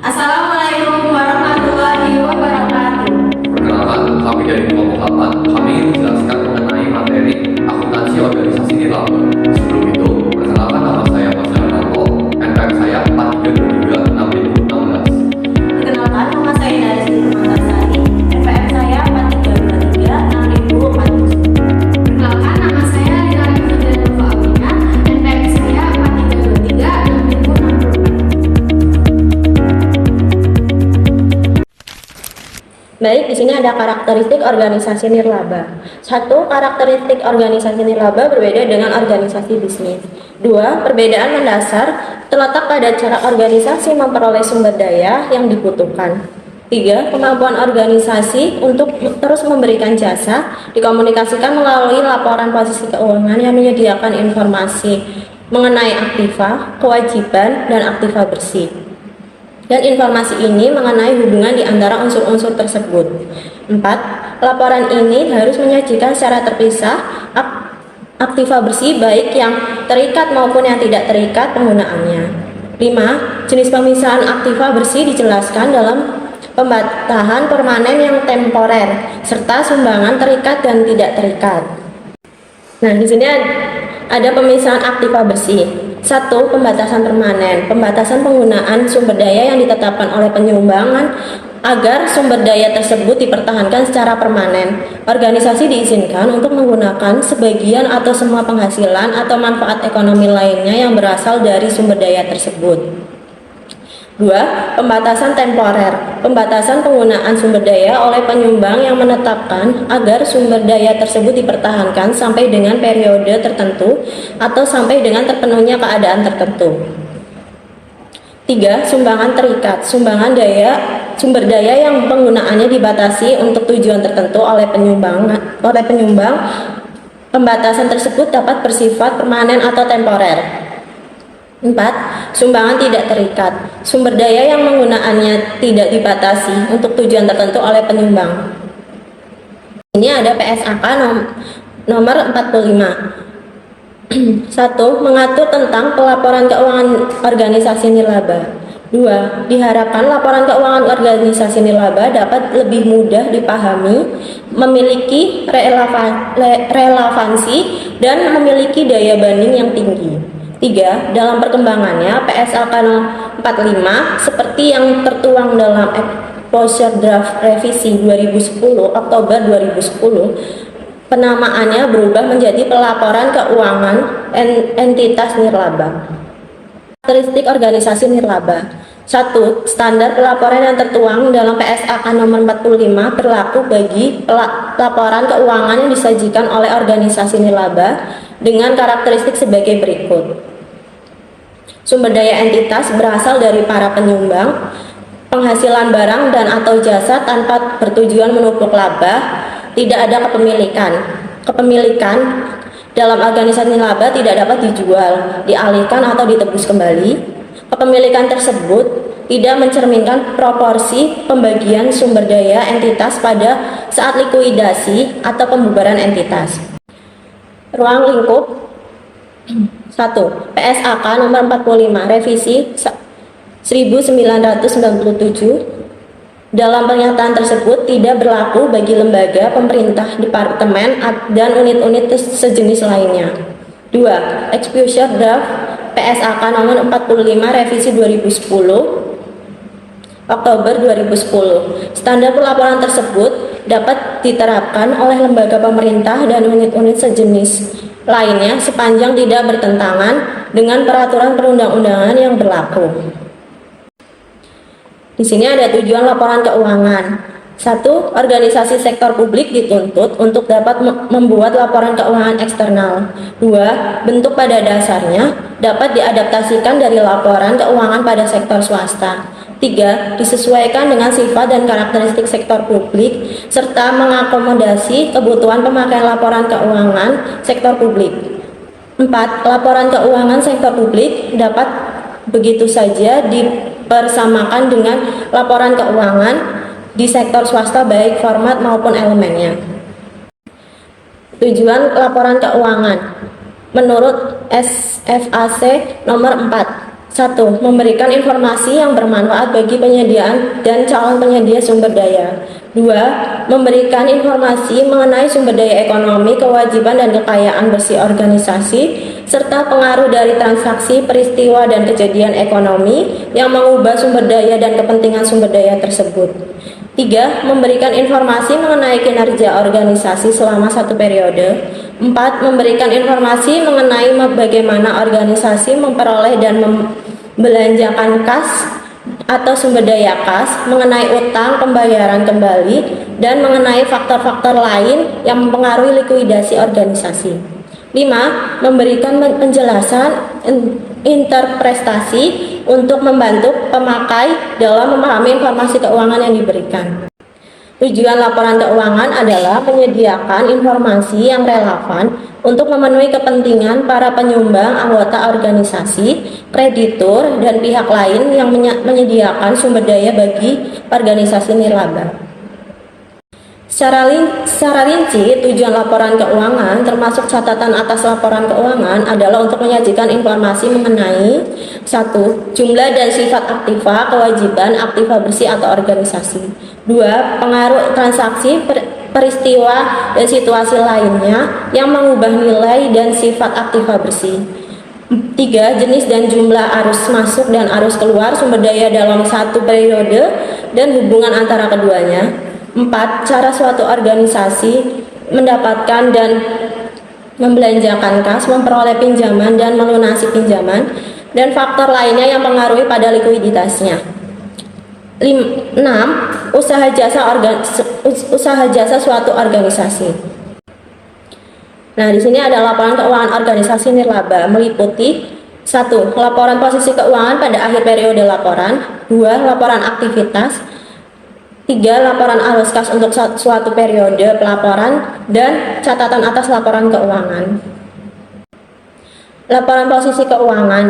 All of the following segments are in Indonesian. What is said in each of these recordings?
Assalamualaikum warahmatullahi wabarakatuh. Perkenalkan, kami dari kelompok 8. Kami ingin menjelaskan mengenai materi akuntansi organisasi nirlaba. Sebelum itu, perkenalkan nama saya Fajar Narto, NPM saya 4323 Perkenalkan, nama saya Darsi Nurmantasari, NPM saya 4323 Perkenalkan, nama saya Lila Rifda Nova Amina, NPM saya 4323 Baik, di sini ada karakteristik organisasi nirlaba. 1. Karakteristik organisasi nirlaba berbeda dengan organisasi bisnis. 2. Perbedaan mendasar terletak pada cara organisasi memperoleh sumber daya yang dibutuhkan. 3. Kemampuan organisasi untuk terus memberikan jasa dikomunikasikan melalui laporan posisi keuangan yang menyediakan informasi mengenai aktiva, kewajiban, dan aktiva bersih. Dan informasi ini mengenai hubungan di antara unsur-unsur tersebut. 4. Laporan ini harus menyajikan secara terpisah aktiva bersih baik yang terikat maupun yang tidak terikat penggunaannya. 5. Jenis pemisahan aktiva bersih dijelaskan dalam pembatahan permanen yang temporer serta sumbangan terikat dan tidak terikat. Nah, di sini ada pemisahan aktiva bersih. 1. Pembatasan permanen. Pembatasan penggunaan sumber daya yang ditetapkan oleh penyumbangan agar sumber daya tersebut dipertahankan secara permanen. Organisasi diizinkan untuk menggunakan sebagian atau semua penghasilan atau manfaat ekonomi lainnya yang berasal dari sumber daya tersebut. 2. Pembatasan temporer. Pembatasan penggunaan sumber daya oleh penyumbang yang menetapkan agar sumber daya tersebut dipertahankan sampai dengan periode tertentu atau sampai dengan terpenuhnya keadaan tertentu. 3. Sumbangan terikat. Sumbangan sumber daya yang penggunaannya dibatasi untuk tujuan tertentu oleh penyumbang. Pembatasan tersebut dapat bersifat permanen atau temporer. 4. Sumbangan tidak terikat. Sumber daya yang penggunaannya tidak dibatasi untuk tujuan tertentu oleh penyumbang. Ini ada PSAK nomor 45. 1. Mengatur tentang pelaporan keuangan organisasi nirlaba. 2. Diharapkan laporan keuangan organisasi nirlaba dapat lebih mudah dipahami, memiliki relevansi, dan memiliki daya banding yang tinggi. 3. Dalam perkembangannya, PSAK 45 seperti yang tertuang dalam Exposure Draft Revisi 2010 Oktober 2010, penamaannya berubah menjadi Pelaporan Keuangan Entitas Nirlaba. Karakteristik organisasi nirlaba. 1. Standar pelaporan yang tertuang dalam PSAK nomor 45 berlaku bagi laporan keuangan yang disajikan oleh organisasi nirlaba dengan karakteristik sebagai berikut. Sumber daya entitas berasal dari para penyumbang, penghasilan barang dan atau jasa tanpa bertujuan menumpuk laba, tidak ada kepemilikan. Kepemilikan dalam organisasi nirlaba tidak dapat dijual, dialihkan atau ditebus kembali. Kepemilikan tersebut tidak mencerminkan proporsi pembagian sumber daya entitas pada saat likuidasi atau pembubaran entitas. Ruang lingkup. 1. PSAK nomor 45 revisi 1997. Dalam pernyataan tersebut tidak berlaku bagi lembaga, pemerintah, departemen, dan unit-unit sejenis lainnya. 2. Exposure Draft PSAK nomor 45 revisi 2010 Oktober 2010. Standar pelaporan tersebut dapat diterapkan oleh lembaga pemerintah dan unit-unit sejenis lainnya sepanjang tidak bertentangan dengan peraturan perundang-undangan yang berlaku. Di sini ada tujuan laporan keuangan. 1. Organisasi sektor publik dituntut untuk dapat membuat laporan keuangan eksternal. 2. Bentuk pada dasarnya dapat diadaptasikan dari laporan keuangan pada sektor swasta. 3. Disesuaikan dengan sifat dan karakteristik sektor publik serta mengakomodasi kebutuhan pemakaian laporan keuangan sektor publik. 4. Laporan keuangan sektor publik dapat begitu saja dipersamakan dengan laporan keuangan di sektor swasta baik format maupun elemennya. Tujuan laporan keuangan menurut SFAC nomor 4. 1. Memberikan informasi yang bermanfaat bagi penyediaan dan calon penyedia sumber daya. 2. Memberikan informasi mengenai sumber daya ekonomi, kewajiban dan kekayaan bersih organisasi, serta pengaruh dari transaksi, peristiwa, dan kejadian ekonomi yang mengubah sumber daya dan kepentingan sumber daya tersebut. 3. Memberikan informasi mengenai kinerja organisasi selama satu periode. 4. Memberikan informasi mengenai bagaimana organisasi memperoleh dan membelanjakan kas atau sumber daya kas, mengenai utang, pembayaran kembali, dan mengenai faktor-faktor lain yang mempengaruhi likuidasi organisasi. 5. Memberikan penjelasan interpretasi untuk membantu pemakai dalam memahami informasi keuangan yang diberikan. Tujuan laporan keuangan adalah menyediakan informasi yang relevan untuk memenuhi kepentingan para penyumbang, anggota organisasi, kreditur, dan pihak lain yang menyediakan sumber daya bagi organisasi nirlaba. Secara rinci, tujuan laporan keuangan termasuk catatan atas laporan keuangan adalah untuk menyajikan informasi mengenai 1. Jumlah dan sifat aktiva, kewajiban, aktiva bersih atau organisasi. 2. Pengaruh transaksi, peristiwa, dan situasi lainnya yang mengubah nilai dan sifat aktiva bersih. 3. Jenis dan jumlah arus masuk dan arus keluar sumber daya dalam satu periode dan hubungan antara keduanya. 4. Cara suatu organisasi mendapatkan dan membelanjakan kas, memperoleh pinjaman dan melunasi pinjaman, dan faktor lainnya yang mempengaruhi pada likuiditasnya. 6. Usaha jasa suatu organisasi. Nah, di sini ada laporan keuangan organisasi nirlaba meliputi 1. Laporan posisi keuangan pada akhir periode laporan. 2. Laporan aktivitas. 3. Laporan arus kas untuk suatu periode pelaporan, dan catatan atas laporan keuangan. Laporan posisi keuangan.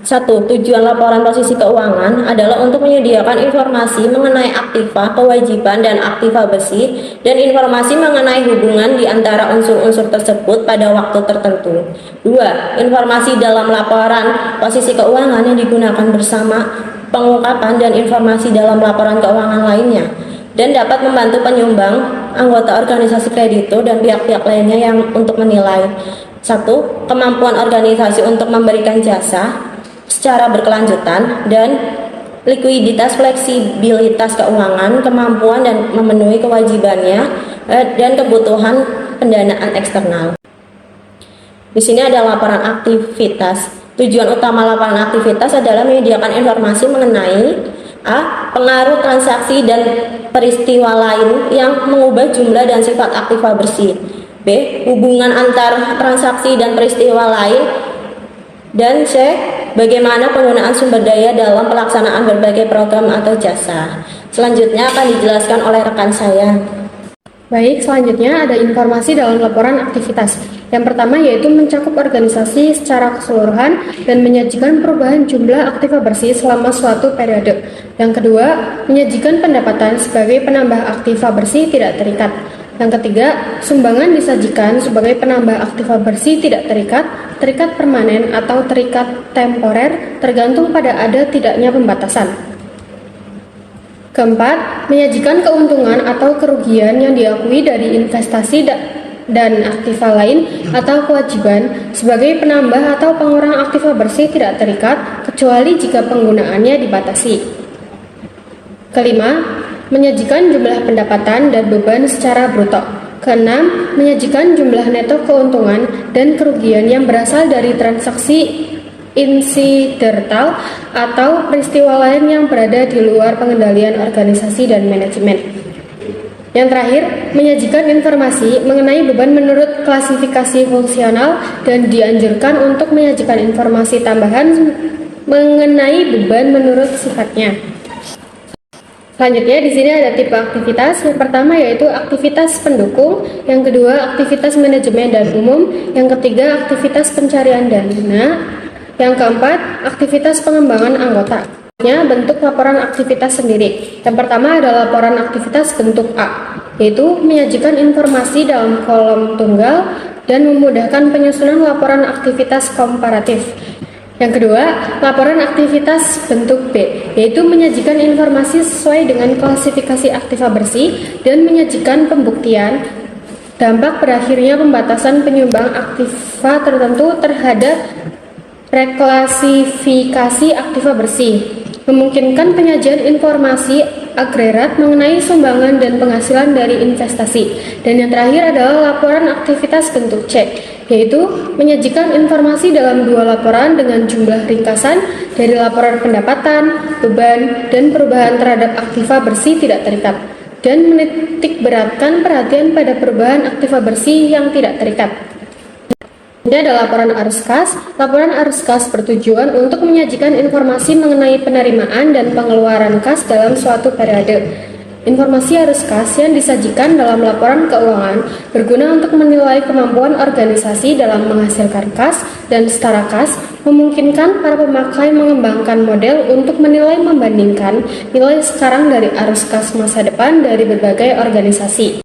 1. Tujuan laporan posisi keuangan adalah untuk menyediakan informasi mengenai aktiva, kewajiban, dan aktiva bersih, dan informasi mengenai hubungan di antara unsur-unsur tersebut pada waktu tertentu. 2. Informasi dalam laporan posisi keuangan yang digunakan bersama pengungkapan dan informasi dalam laporan keuangan lainnya, dan dapat membantu penyumbang, anggota organisasi kreditur, dan pihak-pihak lainnya yang untuk menilai 1. Kemampuan organisasi untuk memberikan jasa secara berkelanjutan, dan likuiditas, fleksibilitas keuangan, kemampuan dan memenuhi kewajibannya, dan kebutuhan pendanaan eksternal. Di sini ada laporan aktivitas. Tujuan utama laporan aktivitas adalah menyediakan informasi mengenai A. Pengaruh transaksi dan peristiwa lain yang mengubah jumlah dan sifat aktiva bersih. B. Hubungan antar transaksi dan peristiwa lain. Dan C. Bagaimana penggunaan sumber daya dalam pelaksanaan berbagai program atau jasa. Selanjutnya akan dijelaskan oleh rekan saya. Baik, selanjutnya ada informasi dalam laporan aktivitas. Yang pertama yaitu mencakup organisasi secara keseluruhan dan menyajikan perubahan jumlah aktiva bersih selama suatu periode. Yang kedua, menyajikan pendapatan sebagai penambah aktiva bersih tidak terikat. Yang ketiga, sumbangan disajikan sebagai penambah aktiva bersih tidak terikat, terikat permanen atau terikat temporer, tergantung pada ada tidaknya pembatasan. Keempat, menyajikan keuntungan atau kerugian yang diakui dari investasi dan aktiva lain atau kewajiban sebagai penambah atau pengurang aktiva bersih tidak terikat, kecuali jika penggunaannya dibatasi. Kelima, menyajikan jumlah pendapatan dan beban secara bruto. Keenam, menyajikan jumlah neto keuntungan dan kerugian yang berasal dari transaksi insidental atau peristiwa lain yang berada di luar pengendalian organisasi dan manajemen. Yang terakhir, menyajikan informasi mengenai beban menurut klasifikasi fungsional dan dianjurkan untuk menyajikan informasi tambahan mengenai beban menurut sifatnya. Selanjutnya di sini ada tipe aktivitas. Yang pertama yaitu aktivitas pendukung, yang kedua aktivitas manajemen dan umum, yang ketiga aktivitas pencarian dana, yang keempat aktivitas pengembangan anggota. Bentuk laporan aktivitas sendiri. Yang pertama adalah laporan aktivitas bentuk A, yaitu menyajikan informasi dalam kolom tunggal dan memudahkan penyusunan laporan aktivitas komparatif. Yang kedua, laporan aktivitas bentuk B, yaitu menyajikan informasi sesuai dengan klasifikasi aktiva bersih dan menyajikan pembuktian dampak berakhirnya pembatasan penyumbang aktiva tertentu terhadap reklasifikasi aktiva bersih. Memungkinkan penyajian informasi agregat mengenai sumbangan dan penghasilan dari investasi. Dan yang terakhir adalah laporan aktivitas bentuk C, yaitu menyajikan informasi dalam dua laporan dengan jumlah ringkasan dari laporan pendapatan, beban, dan perubahan terhadap aktiva bersih tidak terikat, dan menitik beratkan perhatian pada perubahan aktiva bersih yang tidak terikat. Ini ada laporan arus kas. Laporan arus kas bertujuan untuk menyajikan informasi mengenai penerimaan dan pengeluaran kas dalam suatu periode. Informasi arus kas yang disajikan dalam laporan keuangan berguna untuk menilai kemampuan organisasi dalam menghasilkan kas dan setara kas, memungkinkan para pemakai mengembangkan model untuk menilai membandingkan nilai sekarang dari arus kas masa depan dari berbagai organisasi.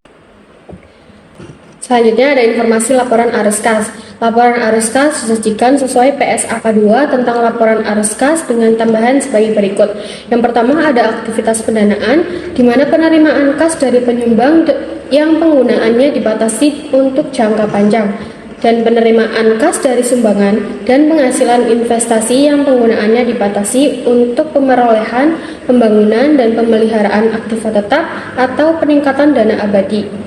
Selanjutnya ada informasi laporan arus kas. Laporan arus kas disajikan sesuai PSAK 2 tentang laporan arus kas dengan tambahan sebagai berikut. Yang pertama ada aktivitas pendanaan, di mana penerimaan kas dari penyumbang yang penggunaannya dibatasi untuk jangka panjang, dan penerimaan kas dari sumbangan dan penghasilan investasi yang penggunaannya dibatasi untuk pemerolehan, pembangunan, dan pemeliharaan aktiva tetap atau peningkatan dana abadi.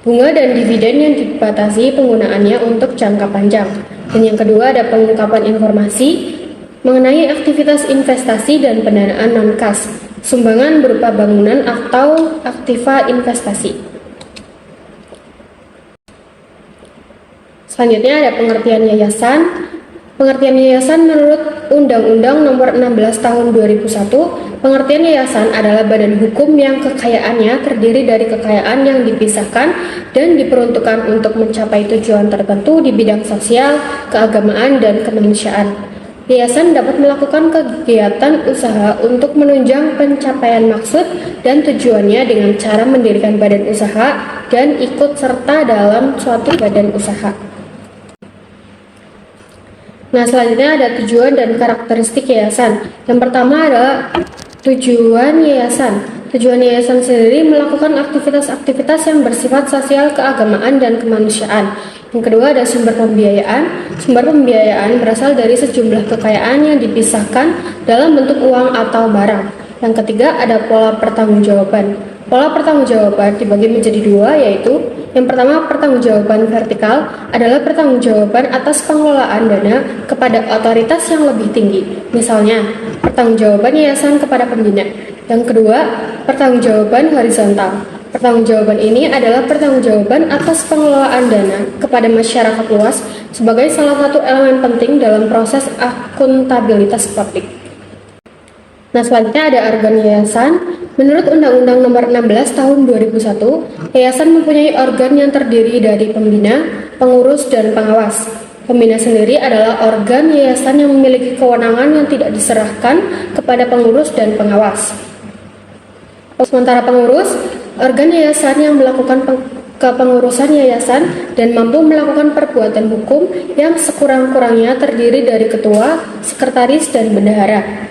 Bunga dan dividen yang dibatasi penggunaannya untuk jangka panjang. Dan yang kedua ada pengungkapan informasi mengenai aktivitas investasi dan pendanaan non-kas, sumbangan berupa bangunan atau aktiva investasi. Selanjutnya ada pengertian yayasan. Pengertian yayasan menurut Undang-Undang Nomor 16 Tahun 2001, pengertian yayasan adalah badan hukum yang kekayaannya terdiri dari kekayaan yang dipisahkan dan diperuntukkan untuk mencapai tujuan tertentu di bidang sosial, keagamaan, dan kemanusiaan. Yayasan dapat melakukan kegiatan usaha untuk menunjang pencapaian maksud dan tujuannya dengan cara mendirikan badan usaha dan ikut serta dalam suatu badan usaha. Nah, selanjutnya ada tujuan dan karakteristik yayasan. Yang pertama adalah tujuan yayasan. Tujuan yayasan sendiri melakukan aktivitas-aktivitas yang bersifat sosial, keagamaan, dan kemanusiaan. Yang kedua ada sumber pembiayaan. Sumber pembiayaan berasal dari sejumlah kekayaan yang dipisahkan dalam bentuk uang atau barang. Yang ketiga ada pola pertanggungjawaban. Pola pertanggungjawaban dibagi menjadi dua, yaitu yang pertama pertanggungjawaban vertikal adalah pertanggungjawaban atas pengelolaan dana kepada otoritas yang lebih tinggi. Misalnya, pertanggungjawaban yayasan kepada pembina. Yang kedua, pertanggungjawaban horizontal. Pertanggungjawaban ini adalah pertanggungjawaban atas pengelolaan dana kepada masyarakat luas sebagai salah satu elemen penting dalam proses akuntabilitas publik. Nah, selanjutnya ada organ yayasan. Menurut Undang-Undang Nomor 16 Tahun 2001, yayasan mempunyai organ yang terdiri dari pembina, pengurus, dan pengawas. Pembina sendiri adalah organ yayasan yang memiliki kewenangan yang tidak diserahkan kepada pengurus dan pengawas. Sementara pengurus, organ yayasan yang melakukan kepengurusan yayasan dan mampu melakukan perbuatan hukum yang sekurang-kurangnya terdiri dari ketua, sekretaris, dan bendahara.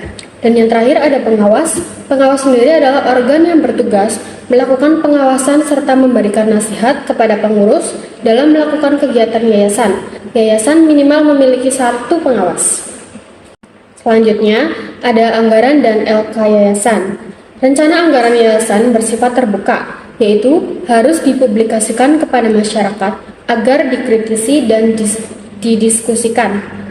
Dan yang terakhir ada pengawas. Pengawas sendiri adalah organ yang bertugas melakukan pengawasan serta memberikan nasihat kepada pengurus dalam melakukan kegiatan yayasan. Yayasan minimal memiliki satu pengawas. Selanjutnya ada anggaran dan LK yayasan. Rencana anggaran yayasan bersifat terbuka, yaitu harus dipublikasikan kepada masyarakat agar dikritisi dan didiskusikan.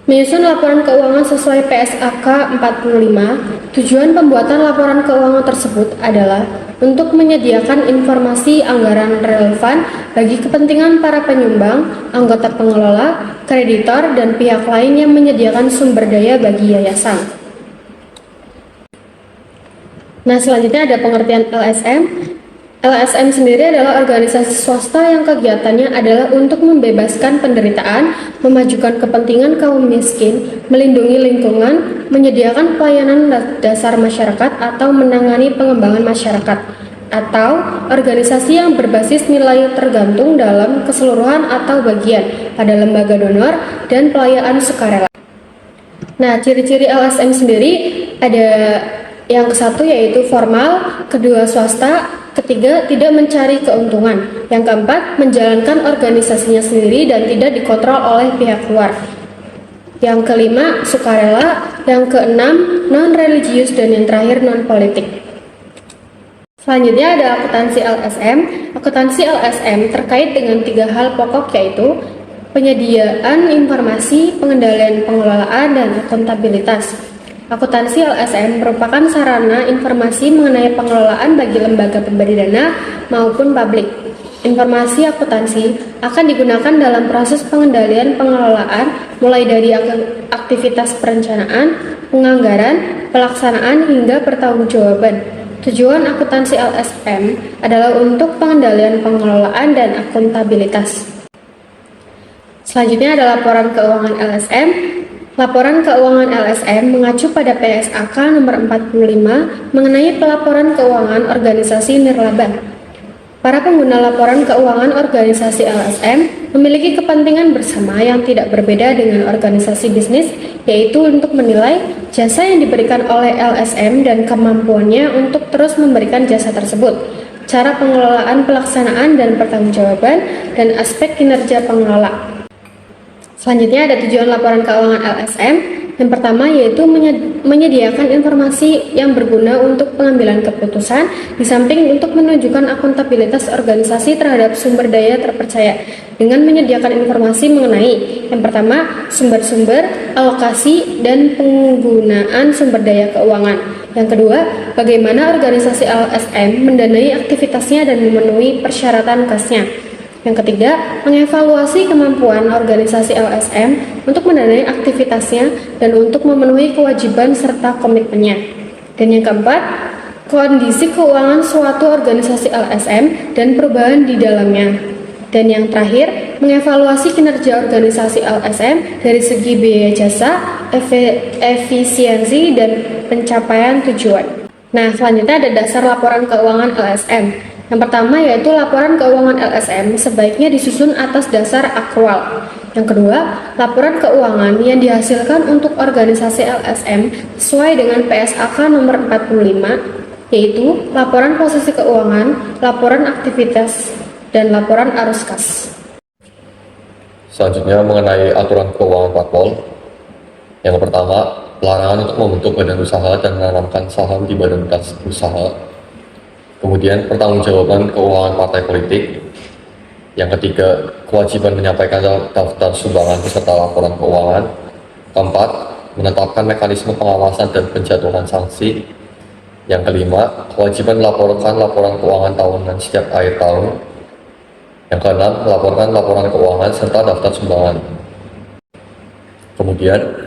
Menyusun laporan keuangan sesuai PSAK 45, tujuan pembuatan laporan keuangan tersebut adalah untuk menyediakan informasi anggaran relevan bagi kepentingan para penyumbang, anggota pengelola, kreditor, dan pihak lain yang menyediakan sumber daya bagi yayasan. Nah, selanjutnya ada pengertian LSM. LSM sendiri adalah organisasi swasta yang kegiatannya adalah untuk membebaskan penderitaan, memajukan kepentingan kaum miskin, melindungi lingkungan, menyediakan pelayanan dasar masyarakat, atau menangani pengembangan masyarakat. atau organisasi yang berbasis nilai tergantung dalam keseluruhan atau bagian pada lembaga donor dan pelayaan sukarela. Nah, ciri-ciri LSM sendiri ada yang satu yaitu formal, kedua swasta, ketiga tidak mencari keuntungan, yang keempat menjalankan organisasinya sendiri dan tidak dikontrol oleh pihak luar. Yang kelima, sukarela. Yang keenam, non-religius. Dan yang terakhir, non-politik. Selanjutnya ada akuntansi LSM. Akuntansi LSM terkait dengan 3 hal pokok yaitu penyediaan informasi, pengendalian pengelolaan, dan akuntabilitas. Akuntansi LSM merupakan sarana informasi mengenai pengelolaan bagi lembaga pemberi dana maupun publik. Informasi akuntansi akan digunakan dalam proses pengendalian pengelolaan mulai dari aktivitas perencanaan, penganggaran, pelaksanaan hingga pertanggungjawaban. Tujuan akuntansi LSM adalah untuk pengendalian pengelolaan dan akuntabilitas. Selanjutnya ada laporan keuangan LSM. Laporan keuangan LSM mengacu pada PSAK nomor 45 mengenai pelaporan keuangan organisasi nirlaba. Para pengguna laporan keuangan organisasi LSM memiliki kepentingan bersama yang tidak berbeda dengan organisasi bisnis, yaitu untuk menilai jasa yang diberikan oleh LSM dan kemampuannya untuk terus memberikan jasa tersebut, cara pengelolaan, pelaksanaan, dan pertanggungjawaban, dan aspek kinerja pengelola. Selanjutnya ada tujuan laporan keuangan LSM. Yang pertama yaitu menyediakan informasi yang berguna untuk pengambilan keputusan, di samping untuk menunjukkan akuntabilitas organisasi terhadap sumber daya terpercaya dengan menyediakan informasi mengenai yang pertama sumber-sumber, alokasi, dan penggunaan sumber daya keuangan. Yang kedua, bagaimana organisasi LSM mendanai aktivitasnya dan memenuhi persyaratan kasnya. Yang ketiga, mengevaluasi kemampuan organisasi LSM untuk mendanai aktivitasnya dan untuk memenuhi kewajiban serta komitmennya. Dan yang keempat, kondisi keuangan suatu organisasi LSM dan perubahan di dalamnya. Dan yang terakhir, mengevaluasi kinerja organisasi LSM dari segi biaya jasa, efisiensi, dan pencapaian tujuan. Nah, selanjutnya ada dasar laporan keuangan LSM. Yang pertama yaitu laporan keuangan LSM sebaiknya disusun atas dasar akrual. Yang kedua, laporan keuangan yang dihasilkan untuk organisasi LSM sesuai dengan PSAK nomor 45, yaitu laporan posisi keuangan, laporan aktivitas, dan laporan arus kas. Selanjutnya mengenai aturan keuangan parpol. Yang pertama, larangan untuk membentuk badan usaha dan menanamkan saham di badan usaha. Kemudian pertanggungjawaban keuangan partai politik. Yang ketiga, kewajiban menyampaikan daftar sumbangan beserta laporan keuangan. Keempat, menetapkan mekanisme pengawasan dan penjatuhan sanksi. Yang kelima, kewajiban melaporkan laporan keuangan tahunan setiap akhir tahun. Yang keenam, melaporkan laporan keuangan serta daftar sumbangan. Kemudian,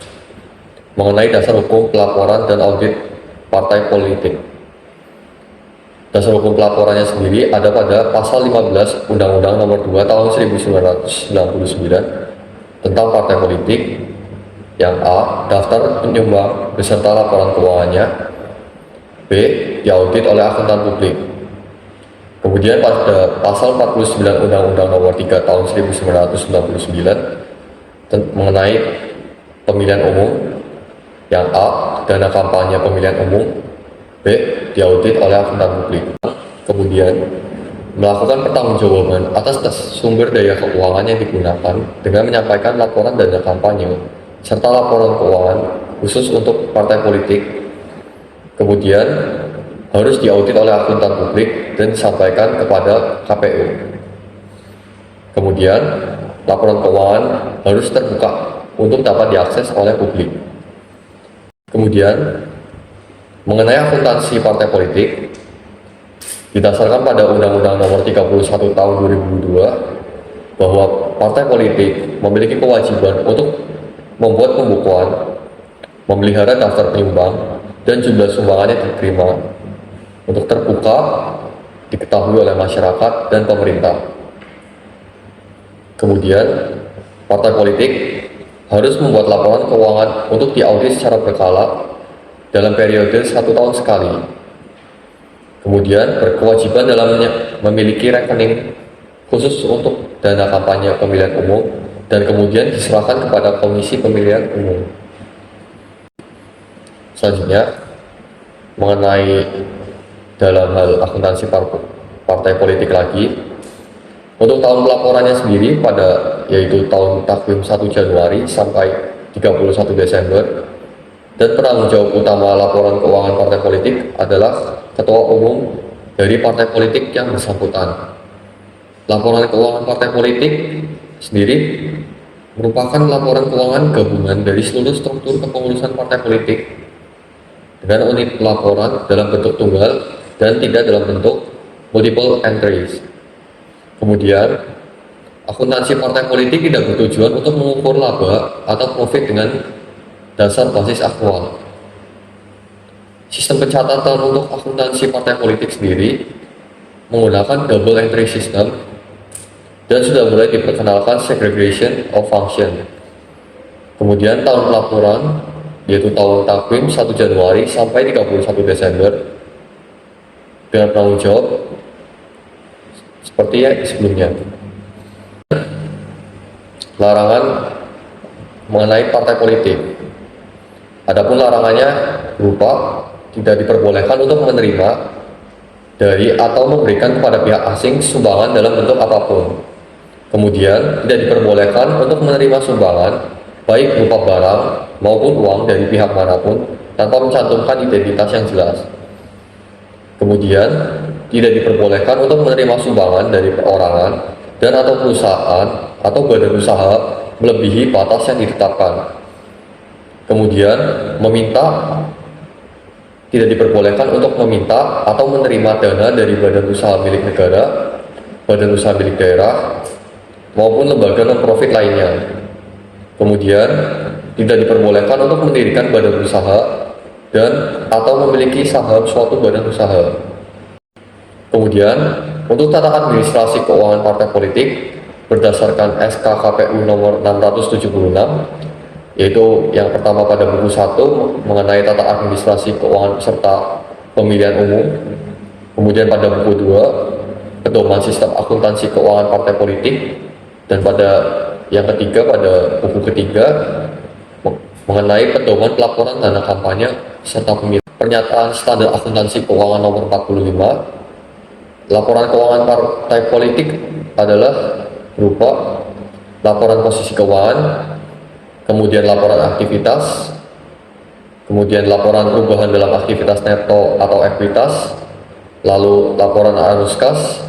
mengenai dasar hukum pelaporan dan audit partai politik. Dasar hukum pelaporannya sendiri ada pada pasal 15 Undang-Undang Nomor 2 Tahun 1999 tentang partai politik. Yang A, daftar penyumbang beserta laporan keuangannya. B, diaudit oleh akuntan publik. Kemudian pada pasal 49 Undang-Undang Nomor 3 Tahun 1999 mengenai pemilihan umum. Yang A, dana kampanye pemilihan umum. B, diaudit oleh akuntan publik. Kemudian, melakukan pertanggungjawaban atas sumber daya keuangan yang digunakan dengan menyampaikan laporan dana kampanye serta laporan keuangan khusus untuk partai politik. Kemudian, harus diaudit oleh akuntan publik dan disampaikan kepada KPU. Kemudian, laporan keuangan harus terbuka untuk dapat diakses oleh publik. Kemudian, mengenai akuntansi partai politik, didasarkan pada Undang-Undang Nomor 31 Tahun 2002 bahwa partai politik memiliki kewajiban untuk membuat pembukuan, memelihara daftar penyumbang, dan jumlah sumbangan yang diterima untuk terbuka, diketahui oleh masyarakat dan pemerintah. Kemudian, partai politik harus membuat laporan keuangan untuk diaudit secara berkala dalam periode 1 tahun sekali. Kemudian berkewajiban dalam memiliki rekening khusus untuk dana kampanye pemilihan umum dan kemudian diserahkan kepada Komisi Pemilihan Umum. Selanjutnya, mengenai dalam hal akuntansi partai politik lagi, untuk tahun pelaporannya sendiri yaitu tahun takvim 1 Januari sampai 31 Desember, dan penanggung jawab utama laporan keuangan partai politik adalah Ketua Umum dari partai politik yang bersangkutan. Laporan keuangan partai politik sendiri merupakan laporan keuangan gabungan dari seluruh struktur kepengurusan partai politik dengan unit laporan dalam bentuk tunggal dan tidak dalam bentuk multiple entries. Kemudian, akuntansi partai politik tidak bertujuan untuk mengukur laba atau profit dengan dasar basis aktual. Sistem pencatatan untuk akuntansi partai politik sendiri menggunakan double entry system dan sudah mulai diperkenalkan segregation of function. Kemudian tahun pelaporan yaitu tahun takvim 1 Januari sampai 31 Desember dengan penanggung jawab seperti yang sebelumnya. Larangan mengenai partai politik. Adapun larangannya berupa tidak diperbolehkan untuk menerima dari atau memberikan kepada pihak asing sumbangan dalam bentuk apapun. Kemudian tidak diperbolehkan untuk menerima sumbangan baik berupa barang maupun uang dari pihak manapun tanpa mencantumkan identitas yang jelas. Kemudian tidak diperbolehkan untuk menerima sumbangan dari perorangan dan atau perusahaan atau badan usaha melebihi batas yang ditetapkan. Kemudian tidak diperbolehkan untuk meminta atau menerima dana dari badan usaha milik negara, badan usaha milik daerah, maupun lembaga non-profit lainnya. Kemudian tidak diperbolehkan untuk mendirikan badan usaha dan atau memiliki saham suatu badan usaha. Kemudian untuk tata administrasi keuangan partai politik berdasarkan SK KPU nomor 676, yaitu yang pertama pada buku 1 mengenai tata administrasi keuangan peserta pemilihan umum, kemudian pada buku 2 pedoman sistem akuntansi keuangan partai politik, dan pada yang ketiga pada buku ketiga mengenai pedoman pelaporan dana kampanye serta pemilu. Pernyataan standar akuntansi keuangan nomor 45, laporan keuangan partai politik adalah berupa laporan posisi keuangan, kemudian laporan aktivitas, kemudian laporan perubahan dalam aktivitas neto atau ekuitas, lalu laporan arus kas,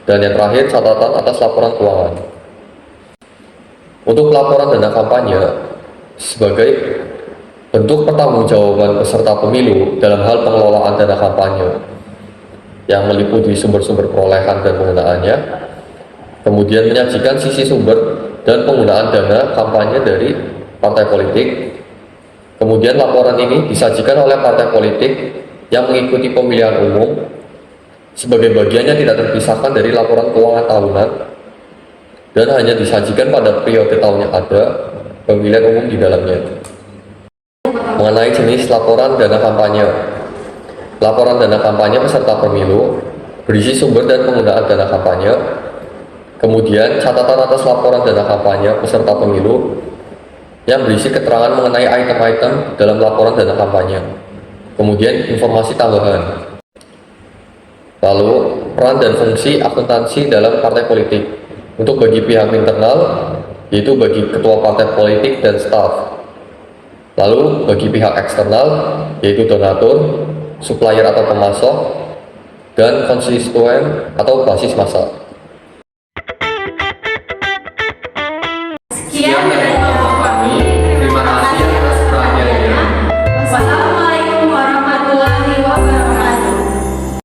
dan yang terakhir catatan atas laporan keuangan. Untuk laporan dana kampanye sebagai bentuk pertanggungjawaban peserta pemilu dalam hal pengelolaan dana kampanye yang meliputi sumber-sumber perolehan dan penggunaannya, kemudian menyajikan sisi sumber dan penggunaan dana kampanye dari partai politik. Kemudian laporan ini disajikan oleh partai politik yang mengikuti pemilihan umum sebagai bagiannya tidak terpisahkan dari laporan keuangan tahunan dan hanya disajikan pada periode tahun yang ada pemilihan umum di dalamnya. Mengenai jenis laporan dana kampanye, laporan dana kampanye peserta pemilu berisi sumber dan penggunaan dana kampanye, kemudian catatan atas laporan dana kampanye peserta pemilu yang berisi keterangan mengenai item-item dalam laporan dana kampanye, kemudian informasi tambahan. Lalu, peran dan fungsi akuntansi dalam partai politik untuk bagi pihak internal, yaitu bagi ketua partai politik dan staf. Lalu, bagi pihak eksternal, yaitu donatur, supplier atau pemasok, dan konstituen atau basis massa.